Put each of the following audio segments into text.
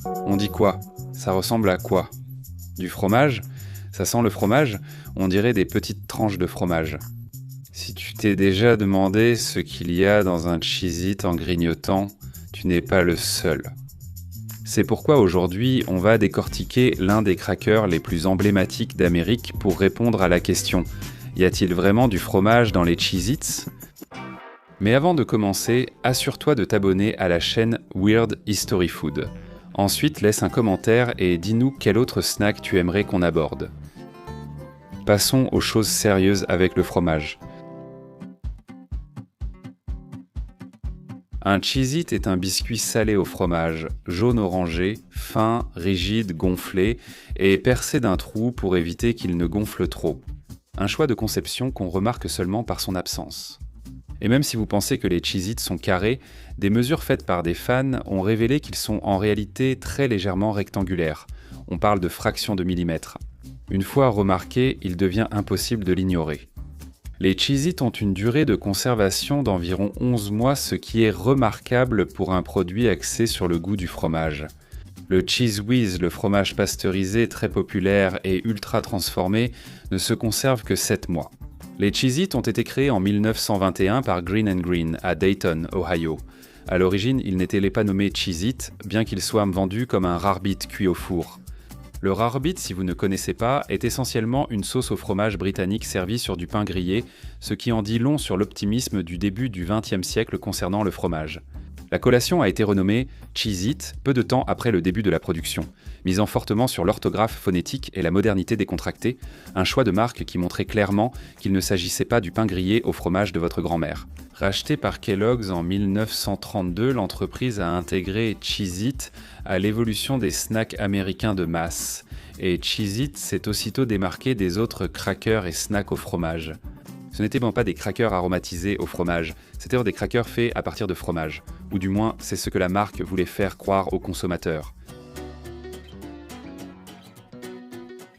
On dit quoi? Ça ressemble à quoi? Du fromage? Ça sent le fromage? On dirait des petites tranches de fromage. Si tu t'es déjà demandé ce qu'il y a dans un Cheez-It en grignotant, tu n'es pas le seul. C'est pourquoi aujourd'hui, on va décortiquer l'un des crackers les plus emblématiques d'Amérique pour répondre à la question: y a-t-il vraiment du fromage dans les Cheez-Its? Mais avant de commencer, assure-toi de t'abonner à la chaîne Weird History Food. Ensuite, laisse un commentaire et dis-nous quel autre snack tu aimerais qu'on aborde. Passons aux choses sérieuses avec le fromage. Un Cheez-It est un biscuit salé au fromage, jaune-orangé, fin, rigide, gonflé et percé d'un trou pour éviter qu'il ne gonfle trop. Un choix de conception qu'on remarque seulement par son absence. Et même si vous pensez que les Cheez-It sont carrés, des mesures faites par des fans ont révélé qu'ils sont en réalité très légèrement rectangulaires. On parle de fractions de millimètres. Une fois remarqué, il devient impossible de l'ignorer. Les Cheez-It ont une durée de conservation d'environ 11 mois, ce qui est remarquable pour un produit axé sur le goût du fromage. Le Cheez Whiz, le fromage pasteurisé très populaire et ultra transformé, ne se conserve que 7 mois. Les Cheez-It ont été créés en 1921 par Green & Green à Dayton, Ohio. À l'origine, ils n'étaient pas nommés Cheez-It, bien qu'ils soient vendus comme un Rarbit cuit au four. Le Rarbit, si vous ne connaissez pas, est essentiellement une sauce au fromage britannique servie sur du pain grillé, ce qui en dit long sur l'optimisme du début du XXe siècle concernant le fromage. La collation a été renommée Cheez-It peu de temps après le début de la production, misant fortement sur l'orthographe phonétique et la modernité décontractée, un choix de marque qui montrait clairement qu'il ne s'agissait pas du pain grillé au fromage de votre grand-mère. Rachetée par Kellogg's en 1932, l'entreprise a intégré Cheez-It à l'évolution des snacks américains de masse, et Cheez-It s'est aussitôt démarqué des autres crackers et snacks au fromage. Ce n'étaient bon pas des crackers aromatisés au fromage, c'était des crackers faits à partir de fromage, ou du moins c'est ce que la marque voulait faire croire aux consommateurs.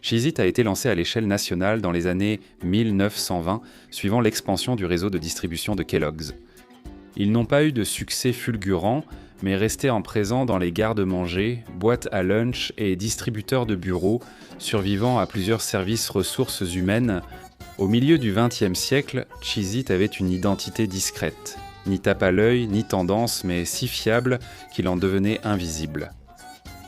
Cheez-It a été lancé à l'échelle nationale dans les années 1920, suivant l'expansion du réseau de distribution de Kellogg's. Ils n'ont pas eu de succès fulgurant, mais restaient en présent dans les garde-manger, boîtes à lunch et distributeurs de bureaux, survivant à plusieurs services ressources humaines. Au milieu du XXe siècle, Cheez-It avait une identité discrète. Ni tape à l'œil, ni tendance, mais si fiable qu'il en devenait invisible.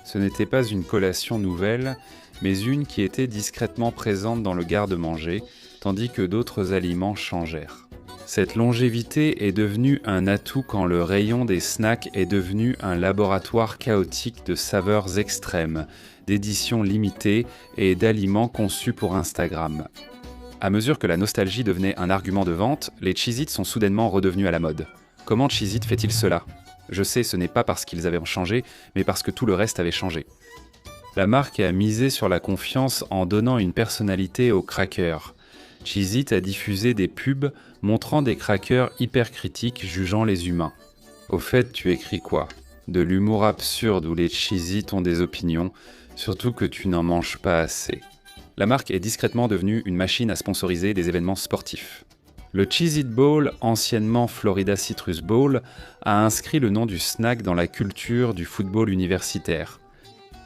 Ce n'était pas une collation nouvelle, mais une qui était discrètement présente dans le garde-manger, tandis que d'autres aliments changèrent. Cette longévité est devenue un atout quand le rayon des snacks est devenu un laboratoire chaotique de saveurs extrêmes, d'éditions limitées et d'aliments conçus pour Instagram. À mesure que la nostalgie devenait un argument de vente, les Cheez-It sont soudainement redevenus à la mode. Comment Cheez-It fait-il cela? Je sais, ce n'est pas parce qu'ils avaient changé, mais parce que tout le reste avait changé. La marque a misé sur la confiance en donnant une personnalité aux crackers. Cheez-It a diffusé des pubs montrant des crackers hyper critiques jugeant les humains. Au fait, tu écris quoi? De l'humour absurde où les Cheez-It ont des opinions, surtout que tu n'en manges pas assez. La marque est discrètement devenue une machine à sponsoriser des événements sportifs. Le Cheez-It Bowl, anciennement Florida Citrus Bowl, a inscrit le nom du snack dans la culture du football universitaire.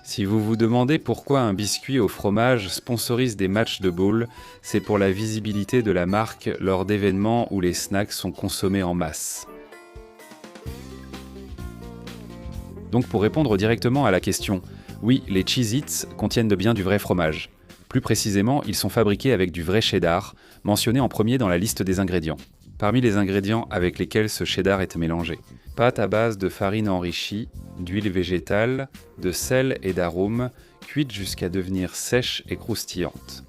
Si vous vous demandez pourquoi un biscuit au fromage sponsorise des matchs de bowl, c'est pour la visibilité de la marque lors d'événements où les snacks sont consommés en masse. Donc pour répondre directement à la question, oui, les Cheez-Its contiennent bien du vrai fromage. Plus précisément, ils sont fabriqués avec du vrai cheddar, mentionné en premier dans la liste des ingrédients. Parmi les ingrédients avec lesquels ce cheddar est mélangé: pâte à base de farine enrichie, d'huile végétale, de sel et d'arômes, cuite jusqu'à devenir sèche et croustillante.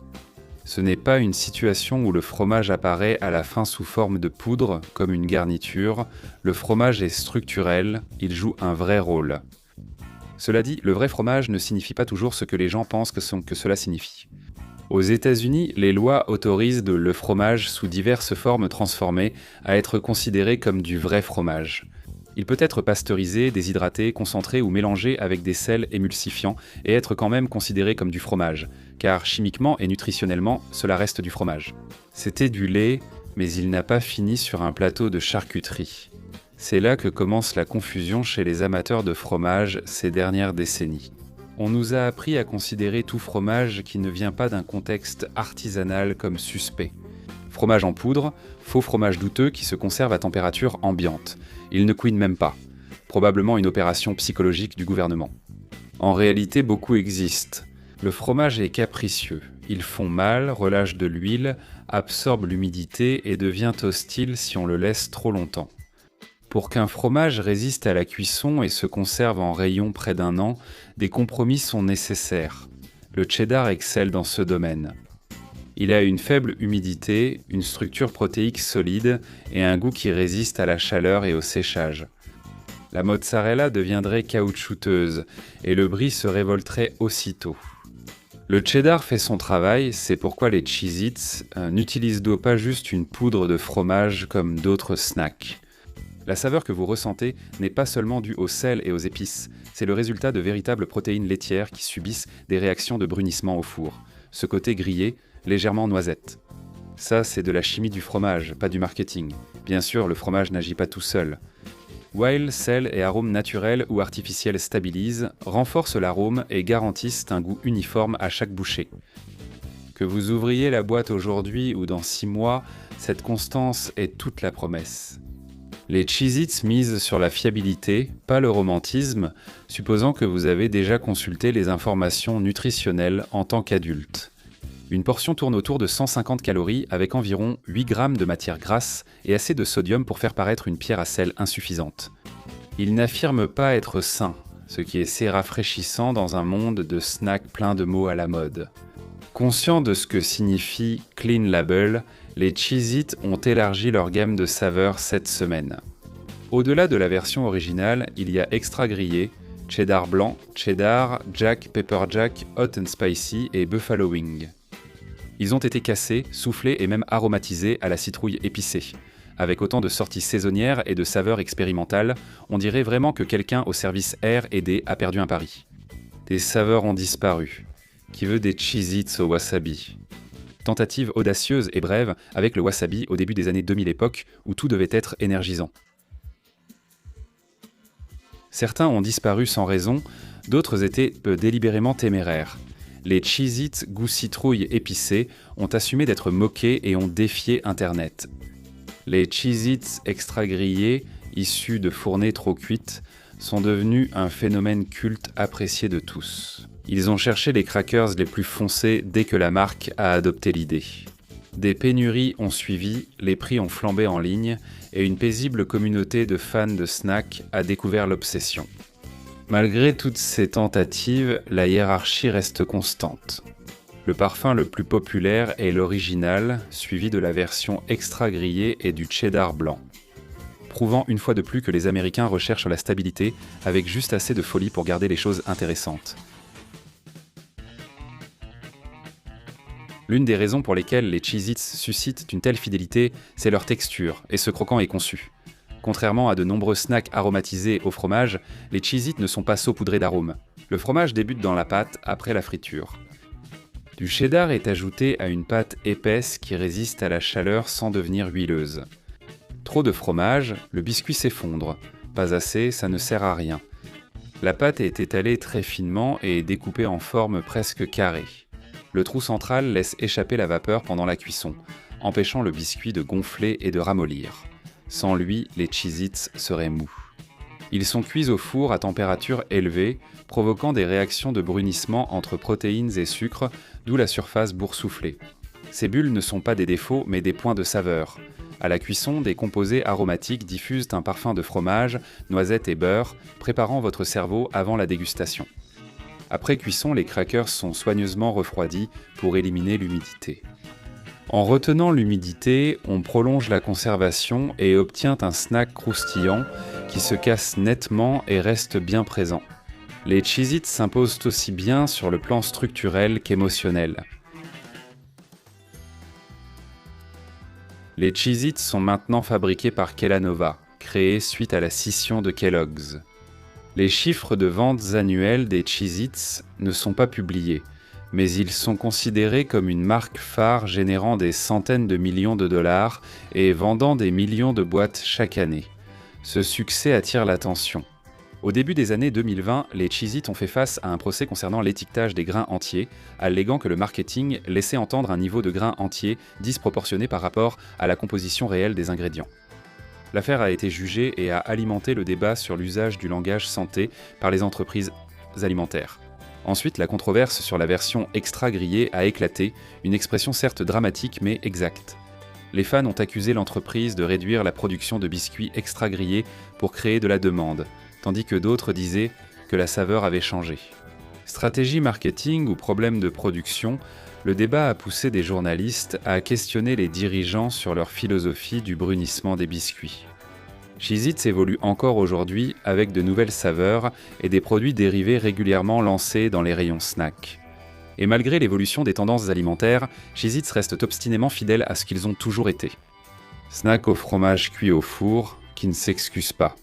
Ce n'est pas une situation où le fromage apparaît à la fin sous forme de poudre, comme une garniture. Le fromage est structurel, il joue un vrai rôle. Cela dit, le vrai fromage ne signifie pas toujours ce que les gens pensent que cela signifie. Aux États-Unis, les lois autorisent le fromage sous diverses formes transformées à être considéré comme du vrai fromage. Il peut être pasteurisé, déshydraté, concentré ou mélangé avec des sels émulsifiants et être quand même considéré comme du fromage, car chimiquement et nutritionnellement, cela reste du fromage. C'était du lait, mais il n'a pas fini sur un plateau de charcuterie. C'est là que commence la confusion chez les amateurs de fromage ces dernières décennies. On nous a appris à considérer tout fromage qui ne vient pas d'un contexte artisanal comme suspect. Fromage en poudre, faux fromage douteux qui se conserve à température ambiante. Il ne couine même pas. Probablement une opération psychologique du gouvernement. En réalité, beaucoup existent. Le fromage est capricieux. Il fond mal, relâche de l'huile, absorbe l'humidité et devient hostile si on le laisse trop longtemps. Pour qu'un fromage résiste à la cuisson et se conserve en rayon près d'un an, des compromis sont nécessaires. Le cheddar excelle dans ce domaine. Il a une faible humidité, une structure protéique solide et un goût qui résiste à la chaleur et au séchage. La mozzarella deviendrait caoutchouteuse et le brie se révolterait aussitôt. Le cheddar fait son travail, c'est pourquoi les Cheez-Its n'utilisent pas juste une poudre de fromage comme d'autres snacks. La saveur que vous ressentez n'est pas seulement due au sel et aux épices, c'est le résultat de véritables protéines laitières qui subissent des réactions de brunissement au four. Ce côté grillé, légèrement noisette. Ça, c'est de la chimie du fromage, pas du marketing. Bien sûr, le fromage n'agit pas tout seul. While sel et arômes naturels ou artificiels stabilisent, renforcent l'arôme et garantissent un goût uniforme à chaque bouchée. Que vous ouvriez la boîte aujourd'hui ou dans 6 mois, cette constance est toute la promesse. Les Cheez-Its misent sur la fiabilité, pas le romantisme, supposant que vous avez déjà consulté les informations nutritionnelles en tant qu'adulte. Une portion tourne autour de 150 calories avec environ 8 grammes de matière grasse et assez de sodium pour faire paraître une pierre à sel insuffisante. Ils n'affirment pas être sains, ce qui est assez rafraîchissant dans un monde de snacks plein de mots à la mode. Conscients de ce que signifie Clean Label, les Cheez-Its ont élargi leur gamme de saveurs cette semaine. Au-delà de la version originale, il y a extra grillé, cheddar blanc, cheddar, jack, pepper jack, hot and spicy et buffalo wing. Ils ont été cassés, soufflés et même aromatisés à la citrouille épicée. Avec autant de sorties saisonnières et de saveurs expérimentales, on dirait vraiment que quelqu'un au service R&D a perdu un pari. Des saveurs ont disparu. Qui veut des Cheez-Its au wasabi ? Tentative audacieuse et brève avec le wasabi au début des années 2000 époque où tout devait être énergisant. Certains ont disparu sans raison, d'autres étaient délibérément téméraires. Les Cheez-Its goût citrouille épicé ont assumé d'être moqués et ont défié Internet. Les Cheez-Its extra grillés, issus de fournées trop cuites, sont devenus un phénomène culte apprécié de tous. Ils ont cherché les crackers les plus foncés dès que la marque a adopté l'idée. Des pénuries ont suivi, les prix ont flambé en ligne et une paisible communauté de fans de snacks a découvert l'obsession. Malgré toutes ces tentatives, la hiérarchie reste constante. Le parfum le plus populaire est l'original, suivi de la version extra grillée et du cheddar blanc. Prouvant une fois de plus que les Américains recherchent la stabilité avec juste assez de folie pour garder les choses intéressantes. L'une des raisons pour lesquelles les Cheez-Its suscitent une telle fidélité, c'est leur texture, et ce croquant est conçu. Contrairement à de nombreux snacks aromatisés au fromage, les Cheez-Its ne sont pas saupoudrés d'arômes. Le fromage débute dans la pâte après la friture. Du cheddar est ajouté à une pâte épaisse qui résiste à la chaleur sans devenir huileuse. Trop de fromage, le biscuit s'effondre. Pas assez, ça ne sert à rien. La pâte est étalée très finement et découpée en forme presque carrée. Le trou central laisse échapper la vapeur pendant la cuisson, empêchant le biscuit de gonfler et de ramollir. Sans lui, les Cheez-Its seraient mous. Ils sont cuits au four à température élevée, provoquant des réactions de brunissement entre protéines et sucre, d'où la surface boursouflée. Ces bulles ne sont pas des défauts, mais des points de saveur. À la cuisson, des composés aromatiques diffusent un parfum de fromage, noisettes et beurre, préparant votre cerveau avant la dégustation. Après cuisson, les crackers sont soigneusement refroidis pour éliminer l'humidité. En retenant l'humidité, on prolonge la conservation et obtient un snack croustillant qui se casse nettement et reste bien présent. Les Cheez-Its s'imposent aussi bien sur le plan structurel qu'émotionnel. Les Cheez-Its sont maintenant fabriqués par Kellanova, créés suite à la scission de Kellogg's. Les chiffres de ventes annuelles des Cheez-Its ne sont pas publiés, mais ils sont considérés comme une marque phare générant des centaines de millions de dollars et vendant des millions de boîtes chaque année. Ce succès attire l'attention. Au début des années 2020, les Cheez-It ont fait face à un procès concernant l'étiquetage des grains entiers, alléguant que le marketing laissait entendre un niveau de grains entiers disproportionné par rapport à la composition réelle des ingrédients. L'affaire a été jugée et a alimenté le débat sur l'usage du langage santé par les entreprises alimentaires. Ensuite, la controverse sur la version extra grillée a éclaté, une expression certes dramatique mais exacte. Les fans ont accusé l'entreprise de réduire la production de biscuits extra grillés pour créer de la demande, tandis que d'autres disaient que la saveur avait changé. Stratégie marketing ou problème de production, le débat a poussé des journalistes à questionner les dirigeants sur leur philosophie du brunissement des biscuits. Cheez-It évolue encore aujourd'hui avec de nouvelles saveurs et des produits dérivés régulièrement lancés dans les rayons snacks. Et malgré l'évolution des tendances alimentaires, Cheez-It reste obstinément fidèles à ce qu'ils ont toujours été. Snack au fromage cuit au four qui ne s'excuse pas.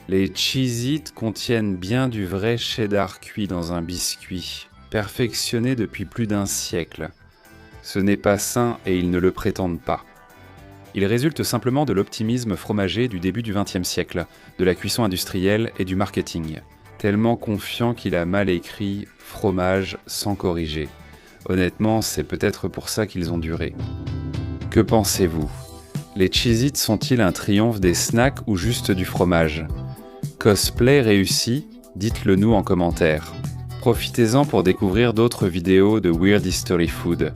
Les Cheez-It contiennent bien du vrai cheddar cuit dans un biscuit, perfectionné depuis plus d'un siècle. Ce n'est pas sain et ils ne le prétendent pas. Il résulte simplement de l'optimisme fromager du début du XXe siècle, de la cuisson industrielle et du marketing. Tellement confiant qu'il a mal écrit « fromage sans corriger ». Honnêtement, c'est peut-être pour ça qu'ils ont duré. Que pensez-vous? Les Cheez-It sont-ils un triomphe des snacks ou juste du fromage? Cosplay réussi? Dites-le nous en commentaire. Profitez-en pour découvrir d'autres vidéos de Weird History Food.